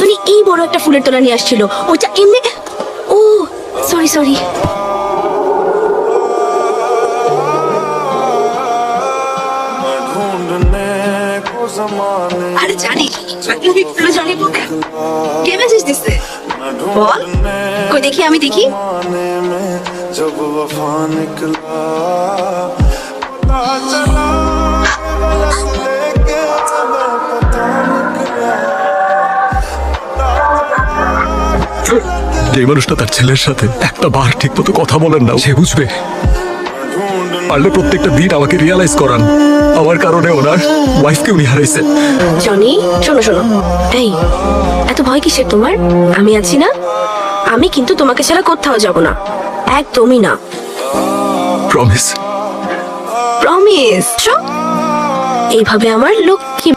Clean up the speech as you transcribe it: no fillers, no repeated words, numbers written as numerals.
তুমি এই বড় একটা ফুলের তোলা নিয়ে আসছিল, ওইটা এমনি। ও সরি সরি। আরে জানি তুমি ফুলে জানি কে মেসেজ দিছে বল, কই দেখি আমি দেখি। जब वफा निकला पता चला लेके पता निकला যে মানুষটা তার ছেলের সাথে একটা বার ঠিক মতো কথা বলেন না, সে বুঝবে। পারলে প্রত্যেকটা দিন আমাকে রিয়ালাইজ করান আমার কারণে ওনার ওয়াইফকে উনি হারাইছেন। জনি শোনো শোনো, এই এত ভয় কিসের তোমার? আমি আছি না, আমি কিন্তু তোমাকে ছাড়া কোথাও যাব না, একদমই না। প্রমিস। প্রমিস। এইভাবে আমার লক্ষ্মী